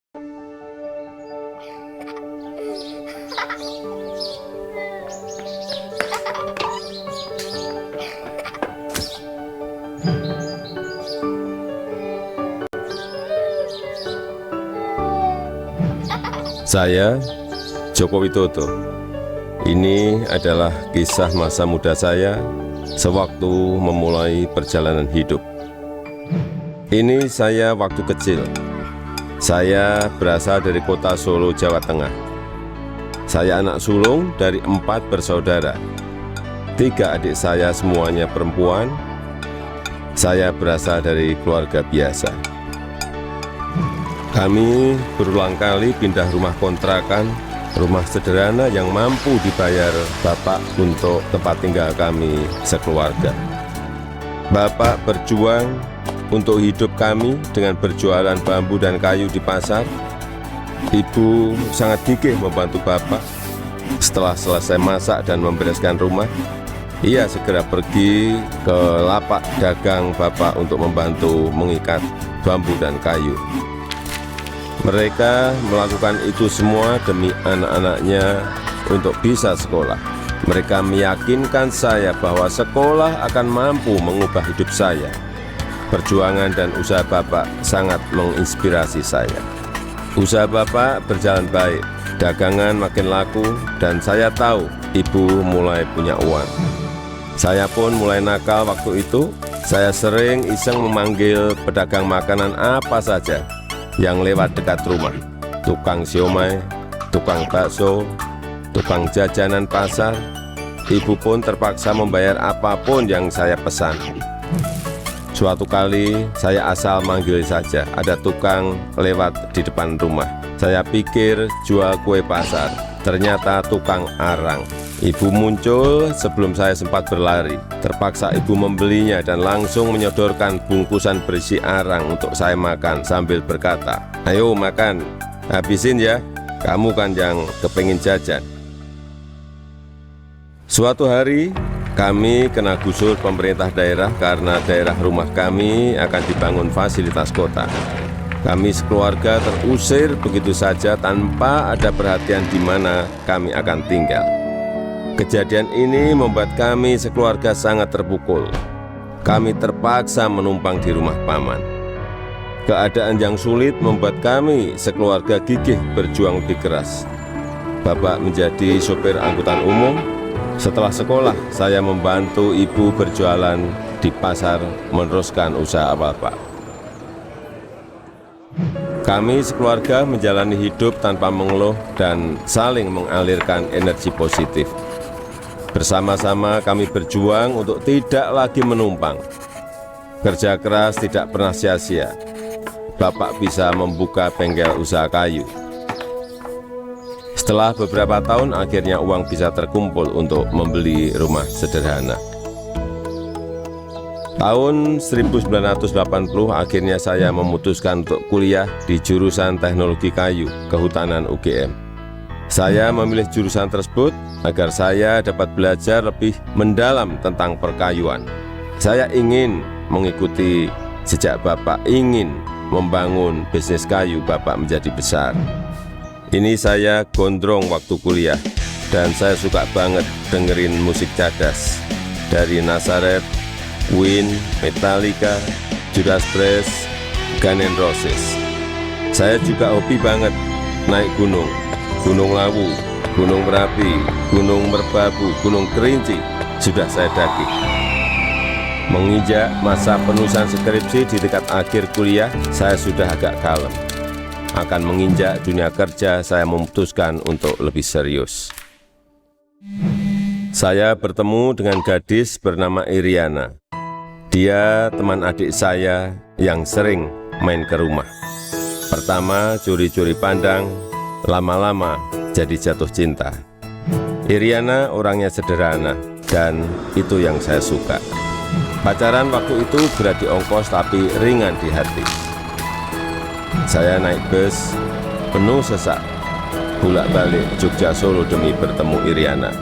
Saya, Joko Widodo. Ini adalah kisah masa muda saya sewaktu memulai perjalanan hidup. Ini saya waktu kecil. Saya berasal dari kota Solo, Jawa Tengah. Saya anak sulung dari 4 bersaudara. 3 adik saya semuanya perempuan. Saya berasal dari keluarga biasa. Kami berulang kali pindah rumah kontrakan, rumah sederhana yang mampu dibayar Bapak untuk tempat tinggal kami sekeluarga. Bapak berjuang untuk hidup kami dengan berjualan bambu dan kayu di pasar. Ibu sangat gigih membantu Bapak. Setelah selesai masak dan membereskan rumah, ia segera pergi ke lapak dagang Bapak untuk membantu mengikat bambu dan kayu. Mereka melakukan itu semua demi anak-anaknya untuk bisa sekolah. Mereka meyakinkan saya bahwa sekolah akan mampu mengubah hidup saya. Perjuangan dan usaha Bapak sangat menginspirasi saya. Usaha Bapak berjalan baik, dagangan makin laku, dan saya tahu Ibu mulai punya uang. Saya pun mulai nakal waktu itu. Saya sering iseng memanggil pedagang makanan apa saja yang lewat dekat rumah, tukang siomay, tukang bakso, tukang jajanan pasar. Ibu pun terpaksa membayar apapun yang saya pesan. Suatu kali saya asal manggil saja, ada tukang lewat di depan rumah. Saya pikir jual kue pasar, ternyata tukang arang. Ibu muncul sebelum saya sempat berlari. Terpaksa ibu membelinya dan langsung menyodorkan bungkusan berisi arang untuk saya makan sambil berkata, "Ayo makan, habisin ya, kamu kan yang kepengin jajan." Suatu hari kami kena gusur pemerintah daerah karena daerah rumah kami akan dibangun fasilitas kota. Kami sekeluarga terusir begitu saja tanpa ada perhatian di mana kami akan tinggal. Kejadian ini membuat kami sekeluarga sangat terpukul. Kami terpaksa menumpang di rumah paman. Keadaan yang sulit membuat kami sekeluarga gigih berjuang lebih keras. Bapak menjadi sopir angkutan umum. Setelah sekolah, saya membantu ibu berjualan di pasar meneruskan usaha Bapak. Kami sekeluarga menjalani hidup tanpa mengeluh dan saling mengalirkan energi positif. Bersama-sama kami berjuang untuk tidak lagi menumpang. Kerja keras tidak pernah sia-sia. Bapak bisa membuka bengkel usaha kayu. Setelah beberapa tahun, akhirnya uang bisa terkumpul untuk membeli rumah sederhana. Tahun 1980, akhirnya saya memutuskan untuk kuliah di jurusan Teknologi Kayu, Kehutanan UGM. Saya memilih jurusan tersebut agar saya dapat belajar lebih mendalam tentang perkayuan. Saya ingin mengikuti jejak Bapak, ingin membangun bisnis kayu Bapak menjadi besar. Ini saya gondrong waktu kuliah, dan saya suka banget dengerin musik cadas dari Nazareth, Queen, Metallica, Judas Priest, Guns N' Roses. Saya juga hobi banget naik gunung. Gunung Lawu, Gunung Merapi, Gunung Merbabu, Gunung Kerinci, sudah saya daki. Menginjak masa penulisan skripsi di tingkat akhir kuliah, saya sudah agak kalem. Akan menginjak dunia kerja, saya memutuskan untuk lebih serius. Saya bertemu dengan gadis bernama Iriana. Dia teman adik saya yang sering main ke rumah. Pertama curi-curi pandang, lama-lama jadi jatuh cinta. Iriana orangnya sederhana, dan itu yang saya suka. Pacaran waktu itu berat di ongkos tapi ringan di hati. Saya naik bus penuh sesak, bolak-balik Jogja Solo demi bertemu Iriana.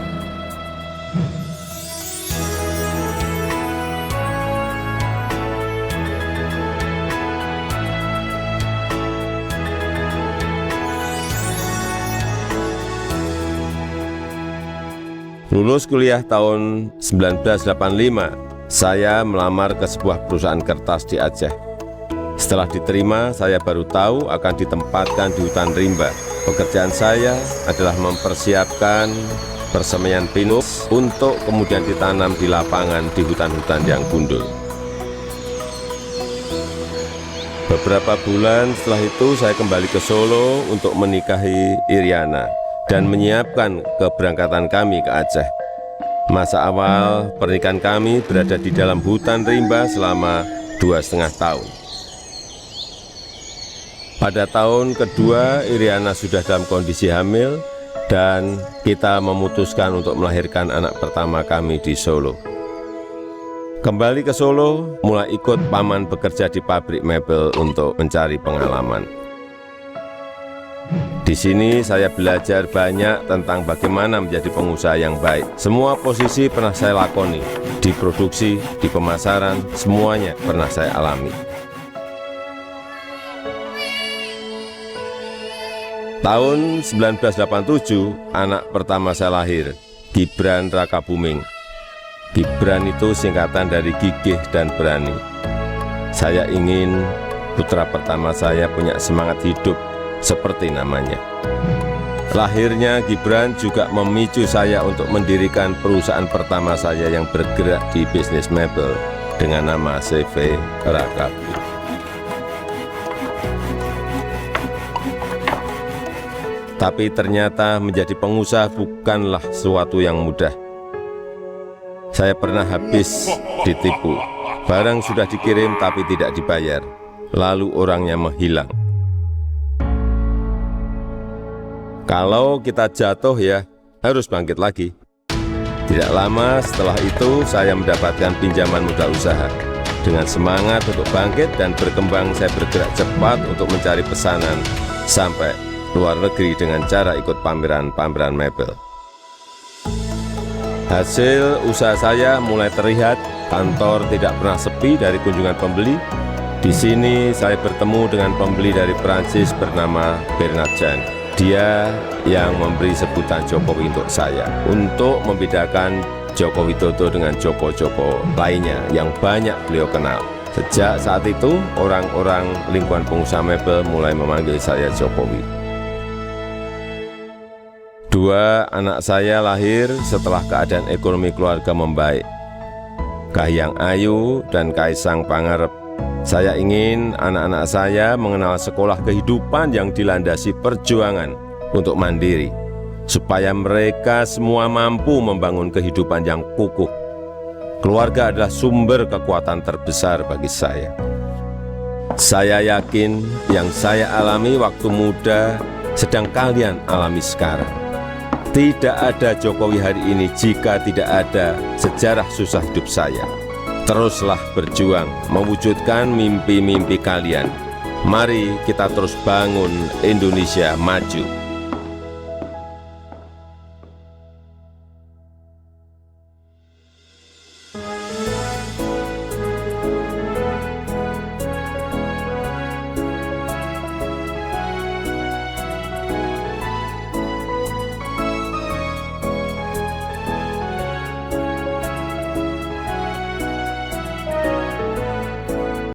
Lulus kuliah tahun 1985, saya melamar ke sebuah perusahaan kertas di Aceh. Setelah diterima, saya baru tahu akan ditempatkan di hutan rimba. Pekerjaan saya adalah mempersiapkan persemaian pinus untuk kemudian ditanam di lapangan di hutan-hutan yang gundul. Beberapa bulan setelah itu saya kembali ke Solo untuk menikahi Iriana dan menyiapkan keberangkatan kami ke Aceh. Masa awal pernikahan kami berada di dalam hutan rimba selama 2,5 tahun. Pada tahun kedua, Iriana sudah dalam kondisi hamil dan kita memutuskan untuk melahirkan anak pertama kami di Solo. Kembali ke Solo, mulai ikut paman bekerja di pabrik mebel untuk mencari pengalaman. Di sini saya belajar banyak tentang bagaimana menjadi pengusaha yang baik. Semua posisi pernah saya lakoni, di produksi, di pemasaran, semuanya pernah saya alami. Tahun 1987, anak pertama saya lahir, Gibran Rakabuming. Gibran itu singkatan dari gigih dan berani. Saya ingin putra pertama saya punya semangat hidup seperti namanya. Lahirnya Gibran juga memicu saya untuk mendirikan perusahaan pertama saya yang bergerak di bisnis mebel dengan nama CV Rakabu. Tapi ternyata menjadi pengusaha bukanlah sesuatu yang mudah. Saya pernah habis ditipu. Barang sudah dikirim tapi tidak dibayar. Lalu orangnya menghilang. Kalau kita jatuh ya harus bangkit lagi. Tidak lama setelah itu saya mendapatkan pinjaman modal usaha. Dengan semangat untuk bangkit dan berkembang, saya bergerak cepat untuk mencari pesanan sampai luar negeri dengan cara ikut pameran-pameran mebel. Hasil usaha saya mulai terlihat, kantor tidak pernah sepi dari kunjungan pembeli. Di sini saya bertemu dengan pembeli dari Prancis bernama Bernard Jean. Dia yang memberi sebutan Jokowi untuk saya, untuk membedakan Joko Widodo dengan Joko-Joko lainnya yang banyak beliau kenal. Sejak saat itu, orang-orang lingkungan pengusaha mebel mulai memanggil saya Jokowi. 2 anak saya lahir setelah keadaan ekonomi keluarga membaik. Kahiyang Ayu dan Kaisang Pangarep. Saya ingin anak-anak saya mengenal sekolah kehidupan yang dilandasi perjuangan untuk mandiri, supaya mereka semua mampu membangun kehidupan yang kukuh. Keluarga adalah sumber kekuatan terbesar bagi saya. Saya yakin yang saya alami waktu muda sedang kalian alami sekarang. Tidak ada Jokowi hari ini jika tidak ada sejarah susah hidup saya. Teruslah berjuang mewujudkan mimpi-mimpi kalian. Mari kita terus bangun Indonesia maju.